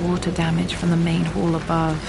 water damage from the main hall above.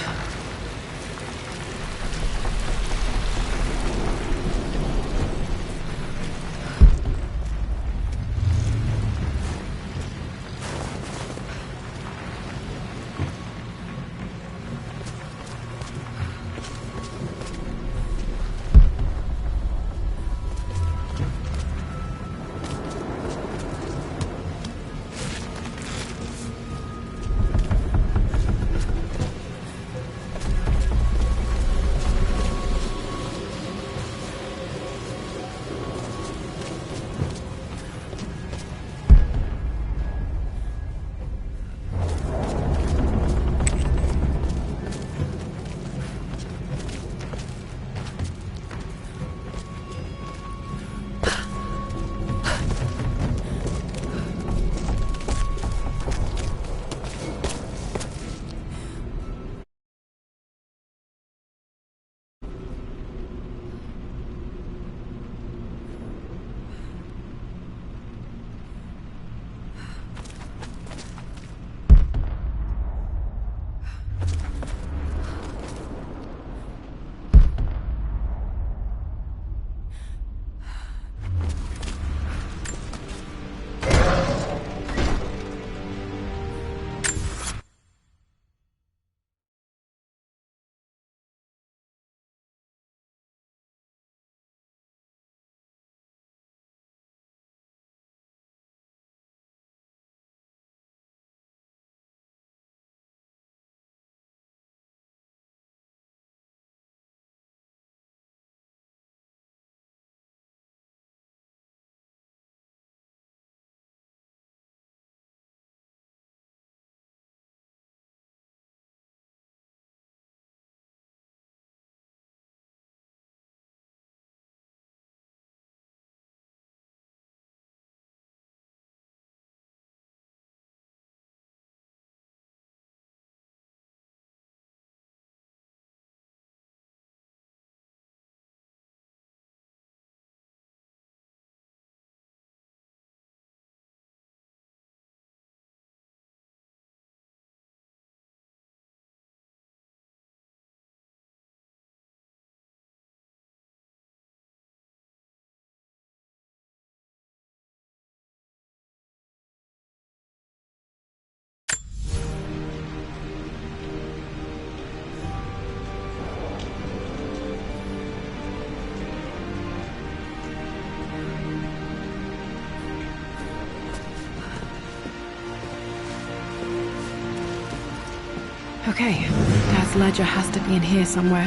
Okay, Dad's ledger has to be in here somewhere.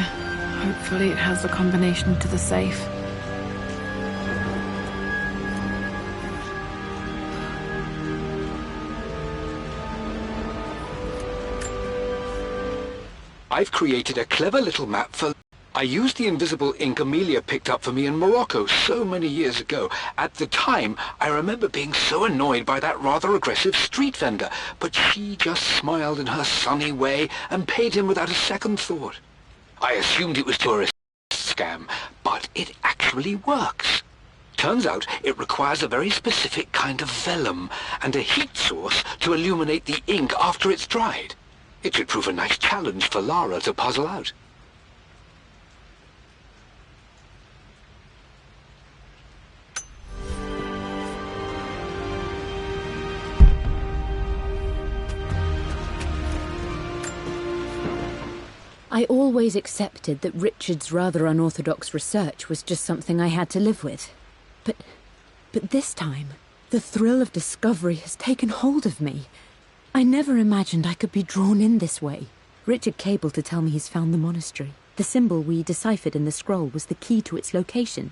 Hopefully it has the combination to the safe. I've created a clever little map for... I used the invisible ink Amelia picked up for me in Morocco so many years ago. At the time, I remember being so annoyed by that rather aggressive street vendor, but she just smiled in her sunny way and paid him without a second thought. I assumed it was a tourist scam, but it actually works. Turns out it requires a very specific kind of vellum and a heat source to illuminate the ink after it's dried. It should prove a nice challenge for Lara to puzzle out. I always accepted that Richard's rather unorthodox research was just something I had to live with. But this time, the thrill of discovery has taken hold of me. I never imagined I could be drawn in this way. Richard cabled to tell me he's found the monastery. The symbol we deciphered in the scroll was the key to its location.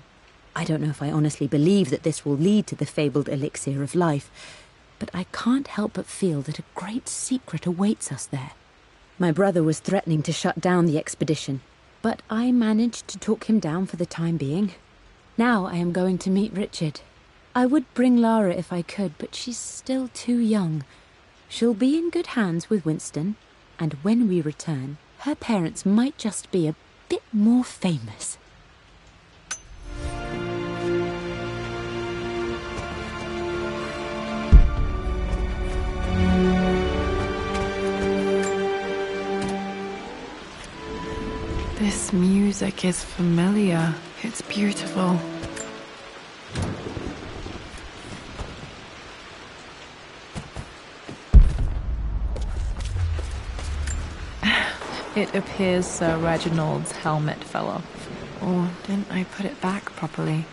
I don't know if I honestly believe that this will lead to the fabled elixir of life, but I can't help but feel that a great secret awaits us there. My brother was threatening to shut down the expedition, but I managed to talk him down for the time being. Now I am going to meet Richard. I would bring Lara if I could, but she's still too young. She'll be in good hands with Winston, and when we return, her parents might just be a bit more famous. This music is familiar. It's beautiful. It appears Sir Reginald's helmet fell off. Or didn't I put it back properly?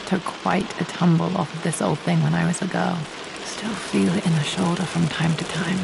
Took quite a tumble off of this old thing when I was a girl. Still feel it in the shoulder from time to time.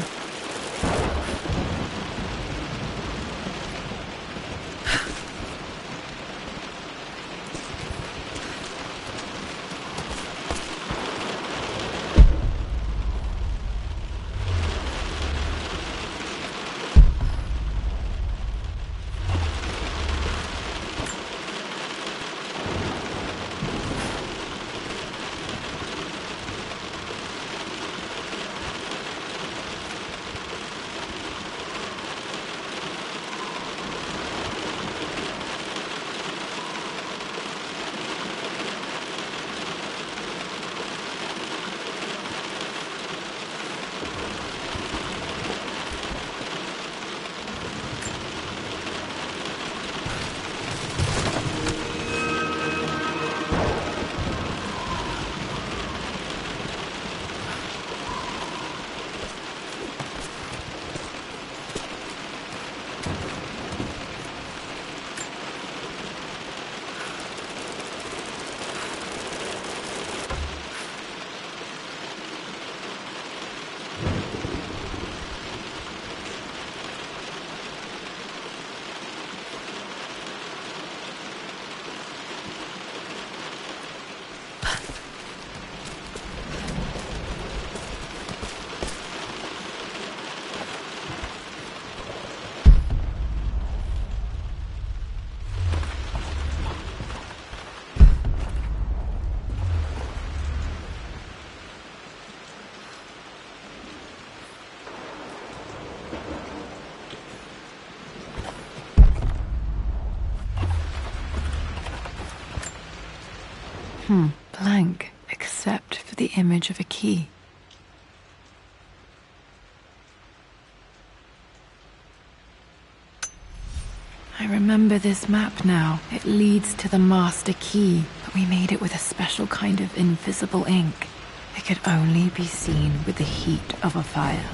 Blank, except for the image of a key. I remember this map now. It leads to the master key, but we made it with a special kind of invisible ink. It could only be seen with the heat of a fire.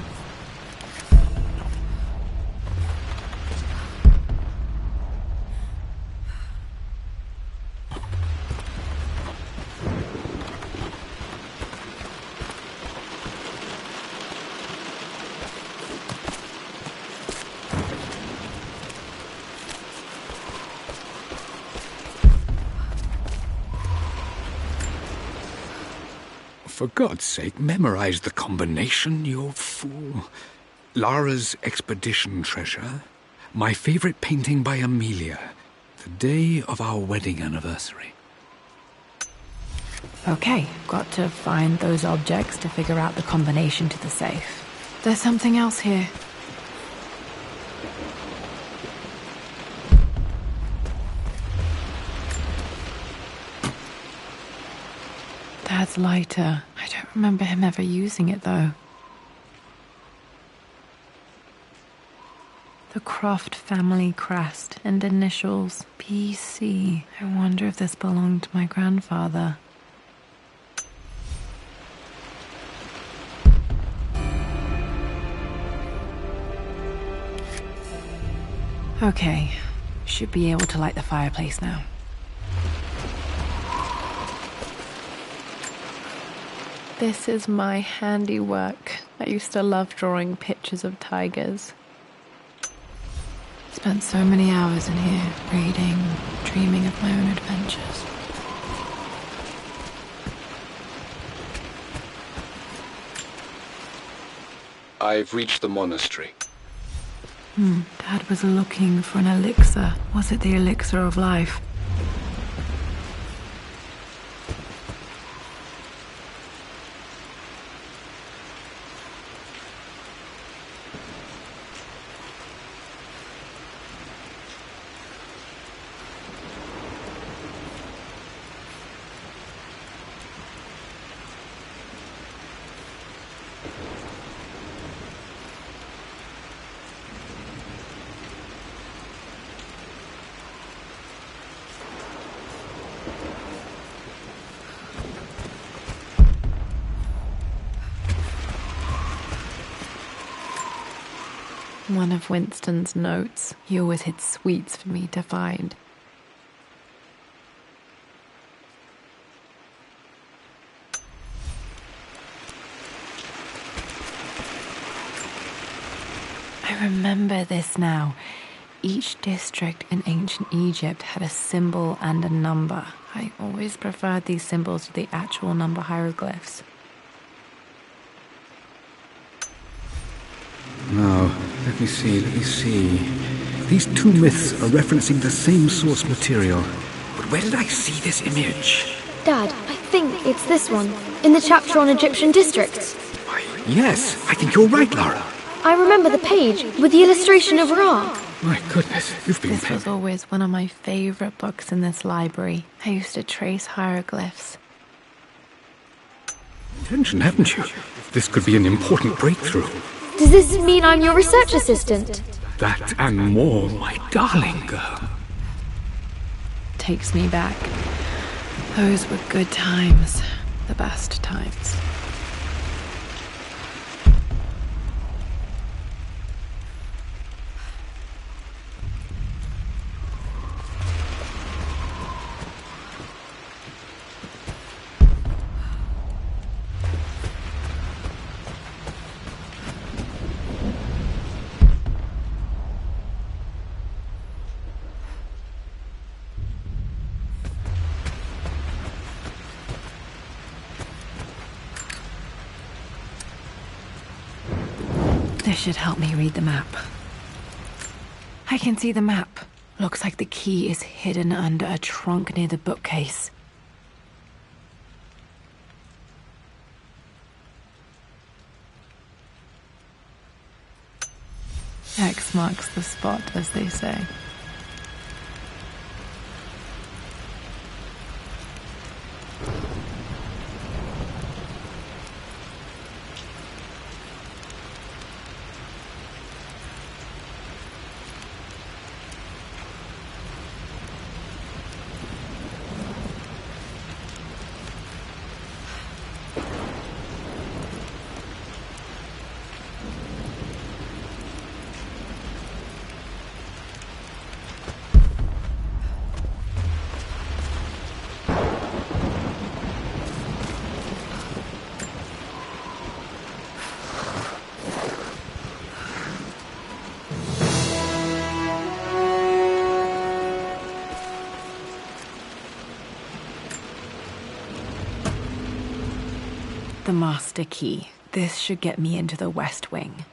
For God's sake, memorize the combination, you fool. Lara's expedition treasure, my favorite painting by Amelia, the day of our wedding anniversary. Okay, got to find those objects to figure out the combination to the safe. There's something else here. Dad's lighter. I don't remember him ever using it, though. The Croft family crest and initials PC. I wonder if this belonged to my grandfather. Okay, should be able to light the fireplace now. This is my handiwork. I used to love drawing pictures of tigers. Spent so many hours in here, reading, dreaming of my own adventures. I've reached the monastery. Dad was looking for an elixir. Was it the elixir of life? One of Winston's notes. He always hid sweets for me to find. I remember this now. Each district in ancient Egypt had a symbol and a number. I always preferred these symbols to the actual number hieroglyphs. Now, let me see. These two myths are referencing the same source material. But where did I see this image? Dad, I think it's this one, in the chapter on Egyptian districts. Why, yes, I think you're right, Lara. I remember the page with the illustration of Ra. My goodness, you've been This was always one of my favorite books in this library. I used to trace hieroglyphs. Attention, haven't you? This could be an important breakthrough. Does this mean I'm your research assistant? That and more, my darling girl. Takes me back. Those were good times. The best times. This should help me read the map. I can see the map. Looks like the key is hidden under a trunk near the bookcase. X marks the spot, as they say. The master key. This should get me into the West Wing.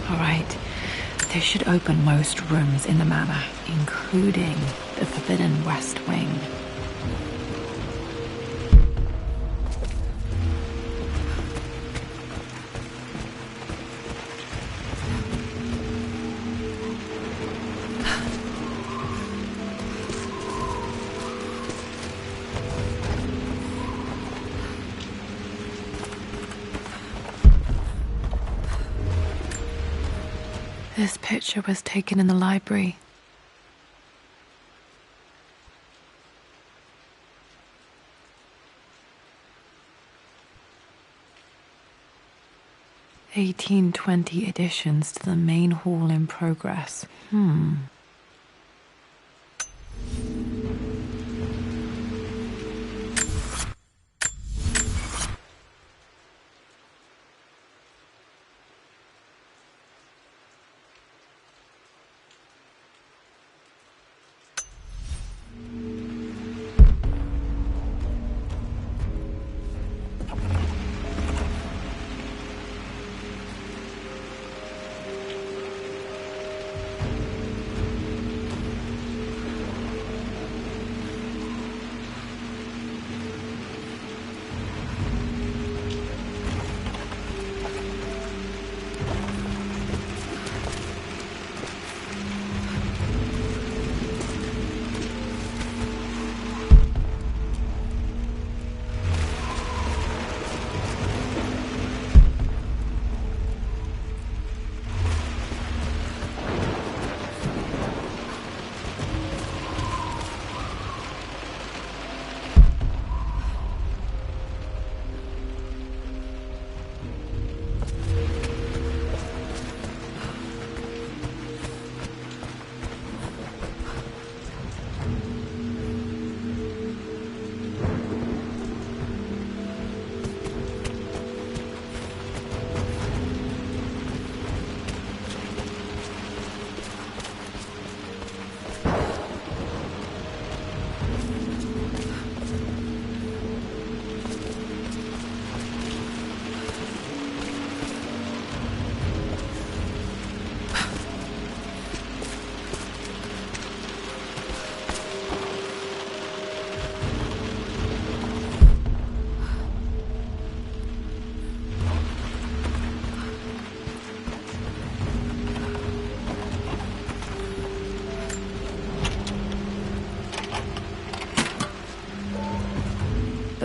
Alright, this should open most rooms in the manor, including the Forbidden West Wing. This picture was taken in the library. (1820) additions to the main hall in progress.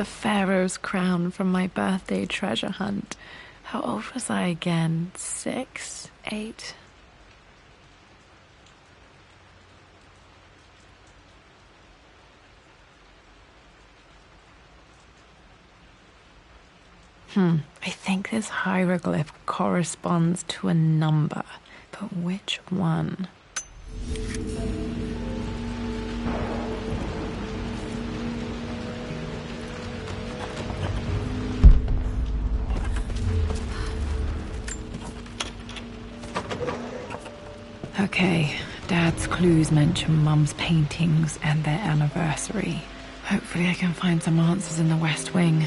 the Pharaoh's crown from my birthday treasure hunt. How old was I again? 6? 8? I think this hieroglyph corresponds to a number, but which one? Okay, Dad's clues mention Mum's paintings and their anniversary. Hopefully I can find some answers in the West Wing.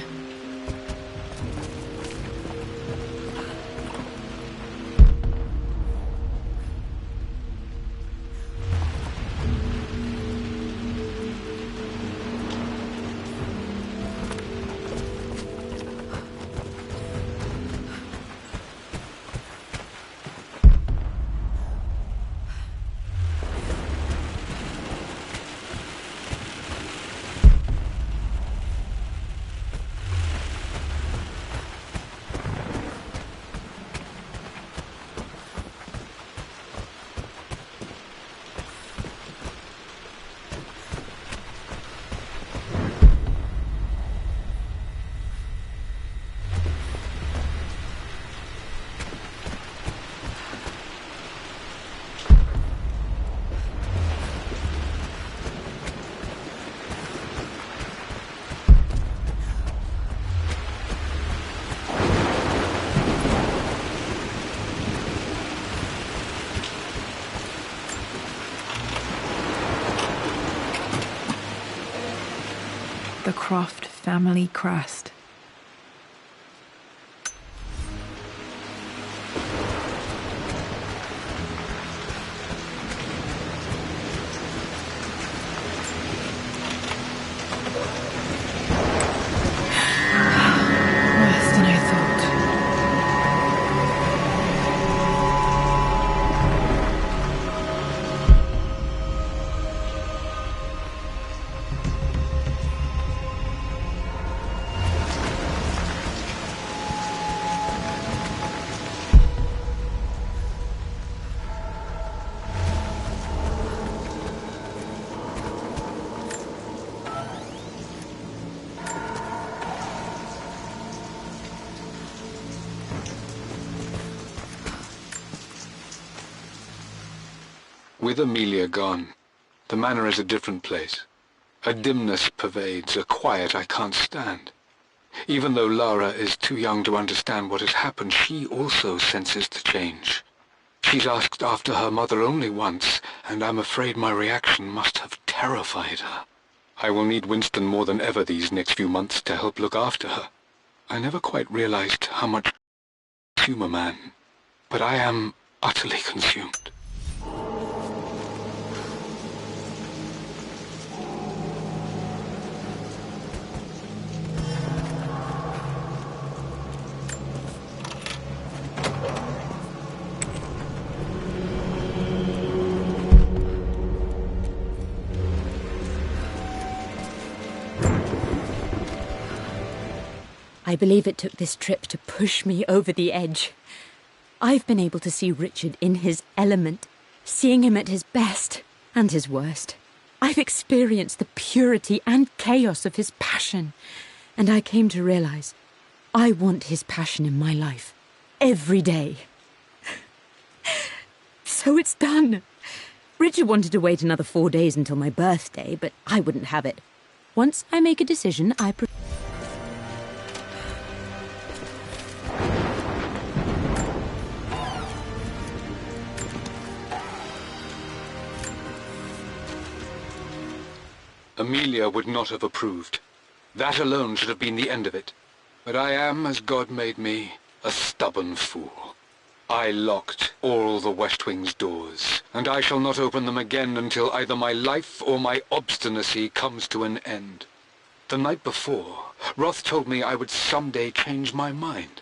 The Croft family crest. Worse than I thought. With Amelia gone, the manor is a different place. A dimness pervades, a quiet I can't stand. Even though Lara is too young to understand what has happened, she also senses the change. She's asked after her mother only once, and I'm afraid my reaction must have terrified her. I will need Winston more than ever these next few months to help look after her. I never quite realized how much I consume a man, but I am utterly consumed. I believe it took this trip to push me over the edge. I've been able to see Richard in his element, seeing him at his best and his worst. I've experienced the purity and chaos of his passion, and I came to realize I want his passion in my life every day. So it's done. Richard wanted to wait another 4 days until my birthday, but I wouldn't have it. Once I make a decision, Amelia would not have approved. That alone should have been the end of it. But I am, as God made me, a stubborn fool. I locked all the West Wing's doors, and I shall not open them again until either my life or my obstinacy comes to an end. The night before, Roth told me I would someday change my mind.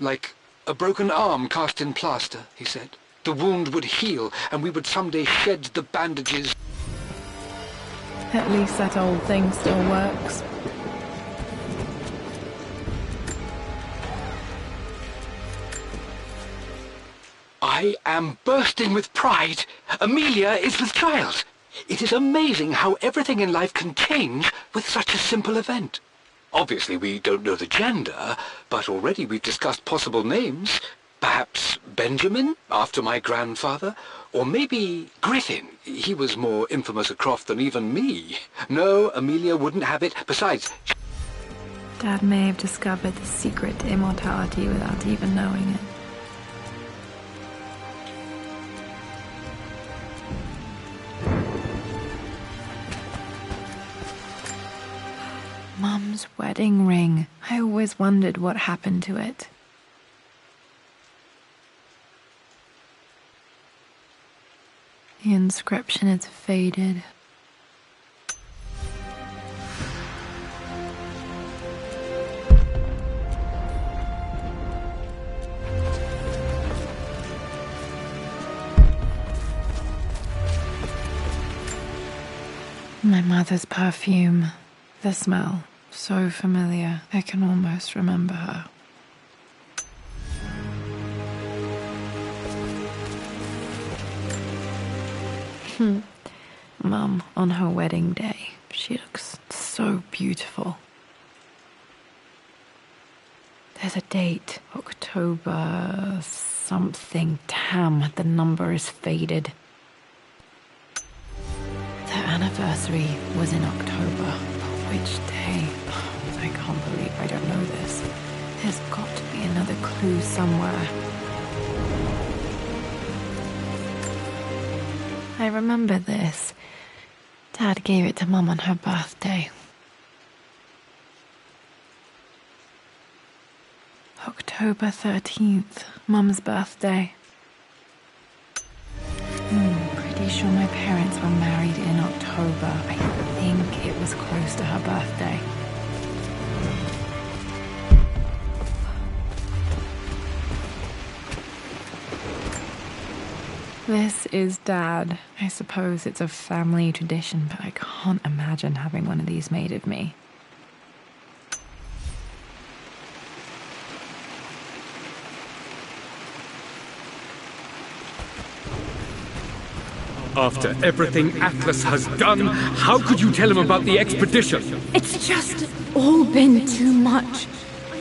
Like a broken arm cast in plaster, he said. The wound would heal, and we would someday shed the bandages. At least that old thing still works. I am bursting with pride. Amelia is with child. It is amazing how everything in life can change with such a simple event. Obviously, we don't know the gender, but already we've discussed possible names. Perhaps Benjamin, after my grandfather? Or maybe Griffin. He was more infamous a Croft than even me. No, Amelia wouldn't have it. Besides... Dad may have discovered the secret to immortality without even knowing it. Mum's wedding ring. I always wondered what happened to it. The inscription is faded. My mother's perfume. The smell. So familiar. I can almost remember her. Mum, on her wedding day, she looks so beautiful. There's a date, October something. Damn, the number is faded. Their anniversary was in October. But which day? Oh, I can't believe I don't know this. There's got to be another clue somewhere. I remember this. Dad gave it to Mum on her birthday. October 13th, Mum's birthday. Pretty sure my parents were married in October. I think it was close to her birthday. This is Dad. I suppose it's a family tradition, but I can't imagine having one of these made of me. After everything Atlas has done, how could you tell him about the expedition? It's just all been too much.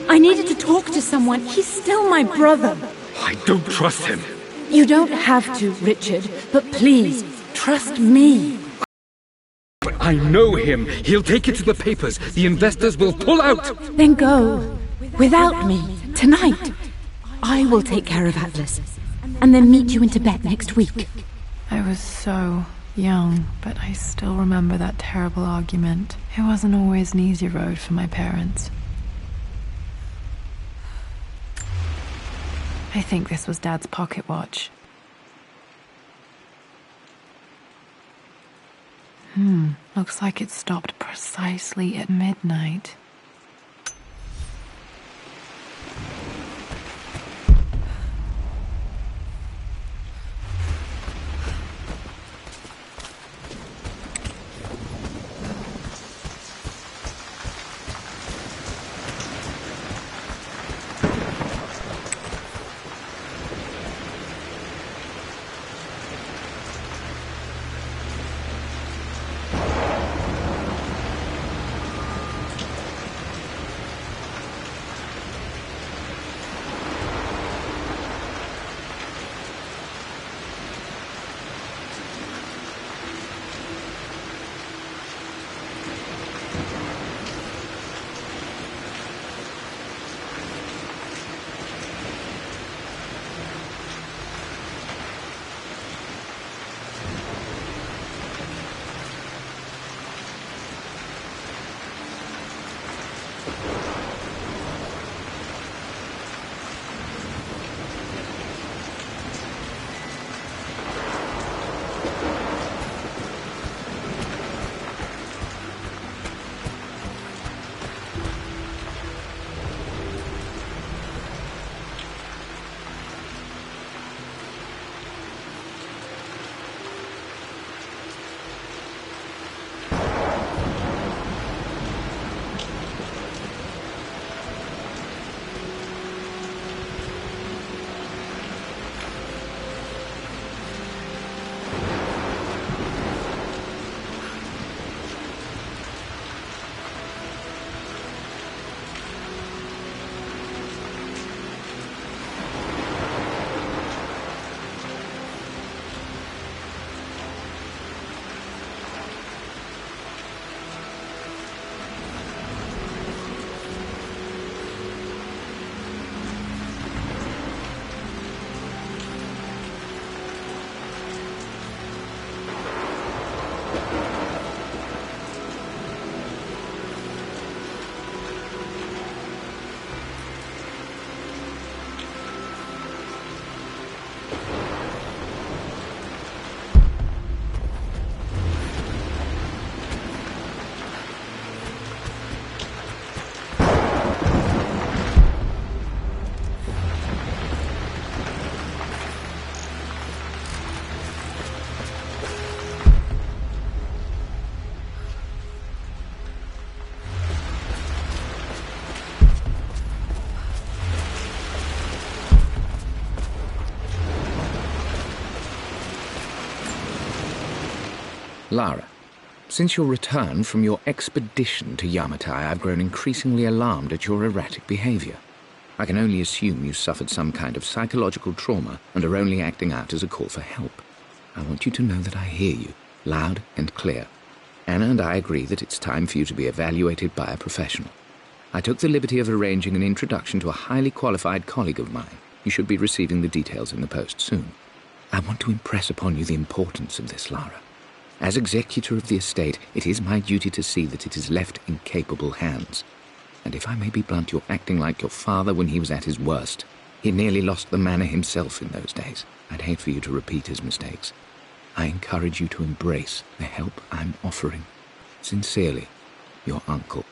I needed to talk to someone. He's still my brother. I don't trust him. You don't have to, Richard, but please, trust me. But I know him. He'll take it to the papers. The investors will pull out. Then go. Without me. Tonight. I will take care of Atlas. And then meet you in Tibet next week. I was so young, but I still remember that terrible argument. It wasn't always an easy road for my parents. I think this was Dad's pocket watch. Looks like it stopped precisely at midnight. Lara, since your return from your expedition to Yamatai, I've grown increasingly alarmed at your erratic behavior. I can only assume you suffered some kind of psychological trauma and are only acting out as a call for help. I want you to know that I hear you, loud and clear. Anna and I agree that it's time for you to be evaluated by a professional. I took the liberty of arranging an introduction to a highly qualified colleague of mine. You should be receiving the details in the post soon. I want to impress upon you the importance of this, Lara. As executor of the estate, it is my duty to see that it is left in capable hands. And if I may be blunt, you're acting like your father when he was at his worst. He nearly lost the manor himself in those days. I'd hate for you to repeat his mistakes. I encourage you to embrace the help I'm offering. Sincerely, your uncle.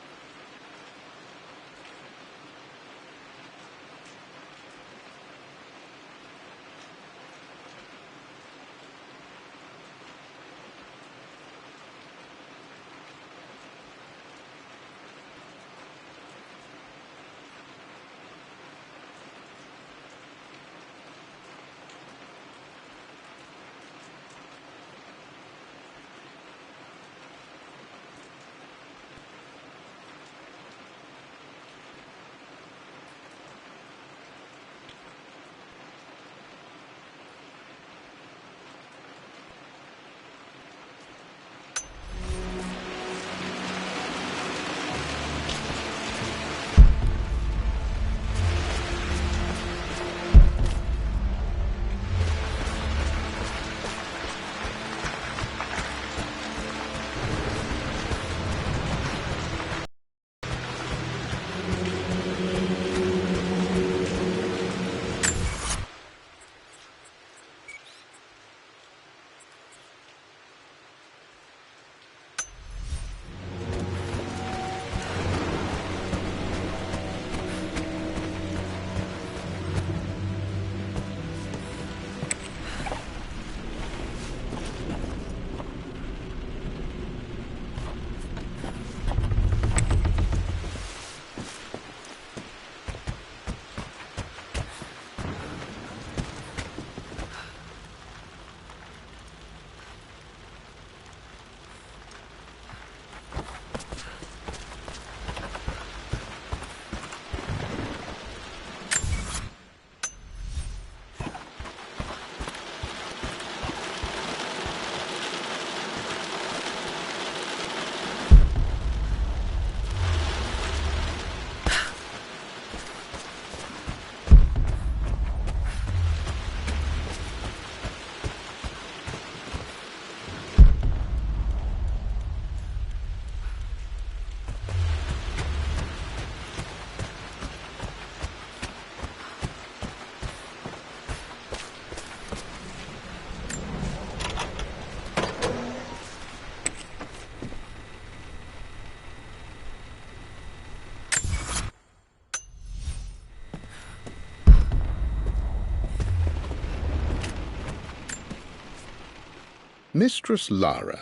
Mistress Lara,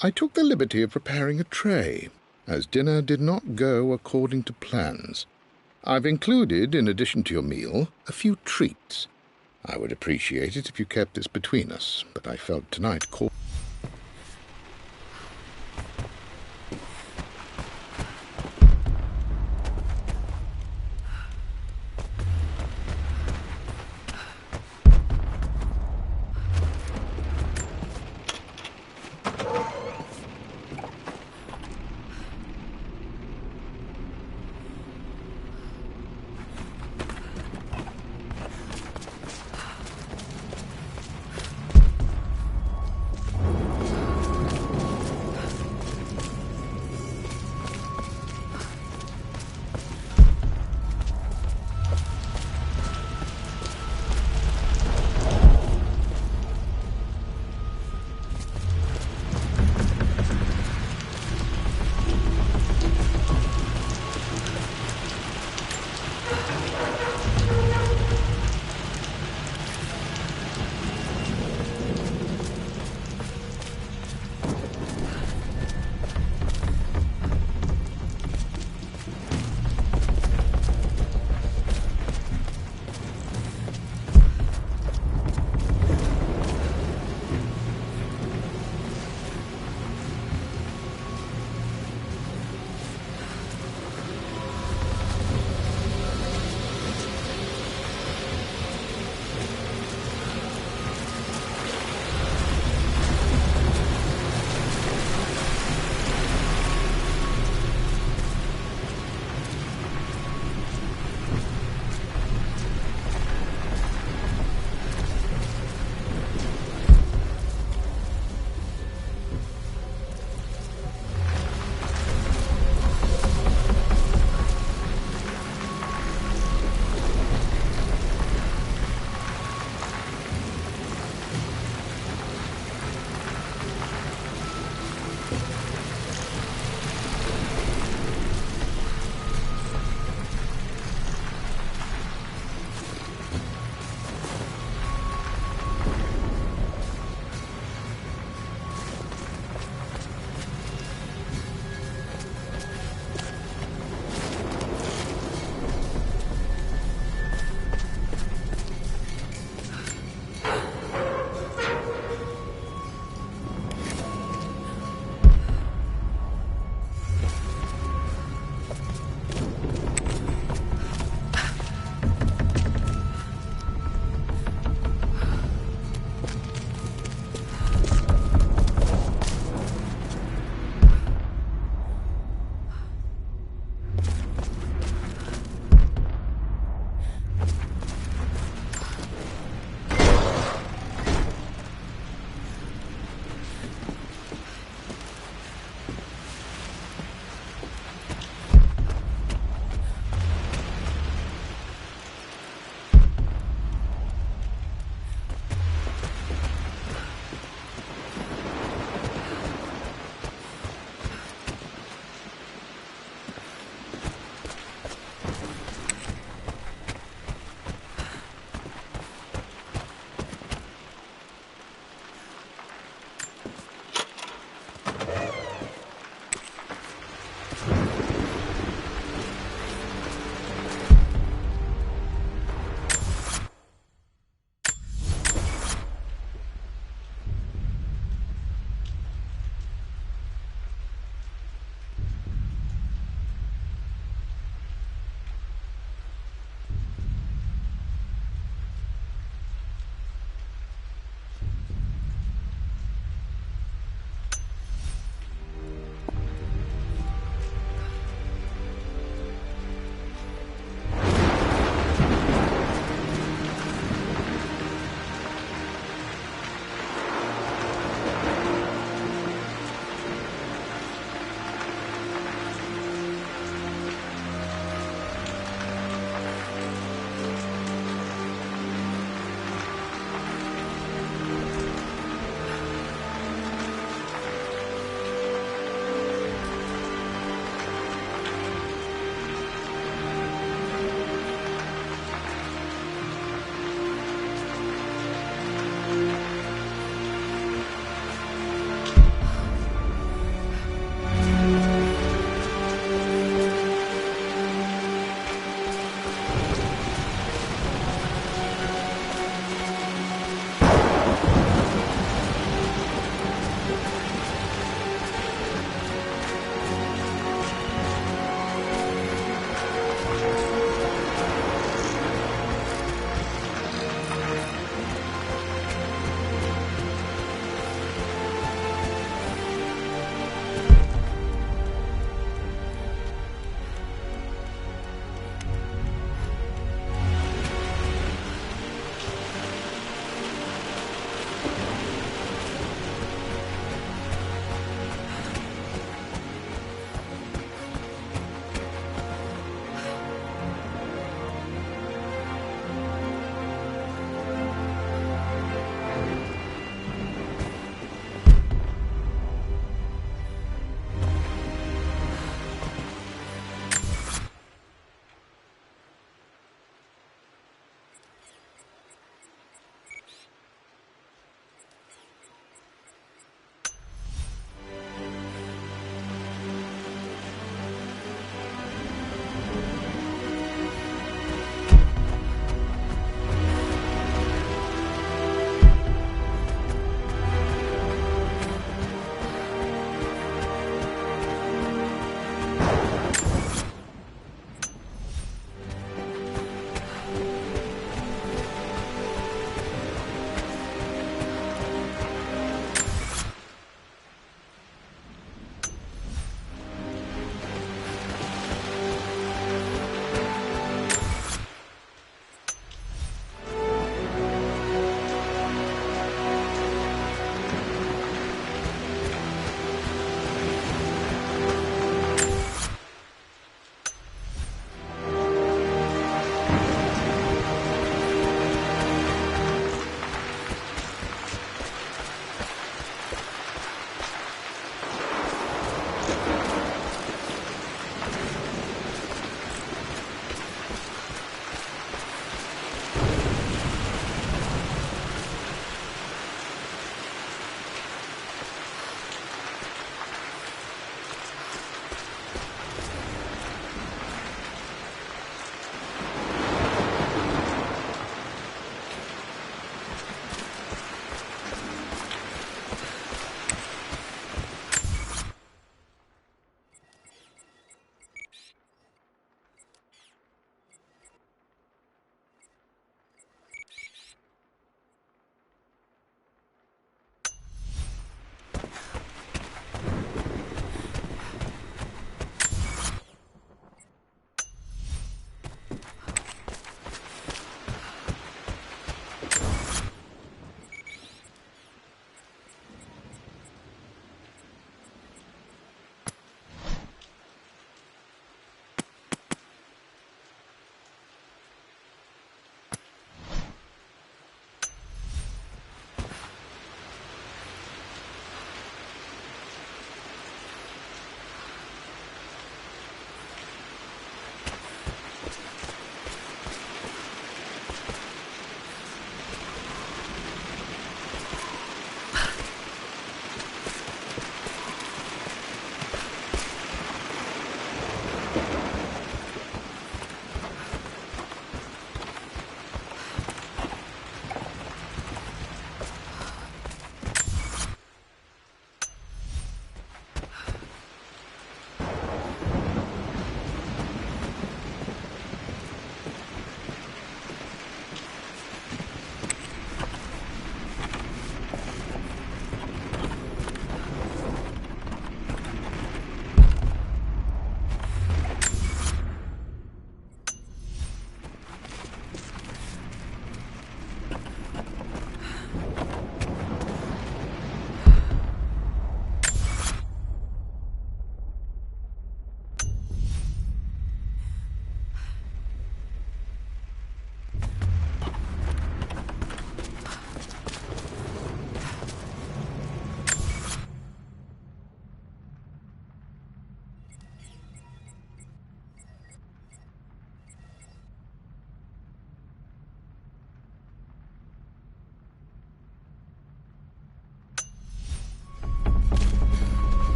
I took the liberty of preparing a tray, as dinner did not go according to plans. I've included, in addition to your meal, a few treats. I would appreciate it if you kept this between us, but I felt tonight called...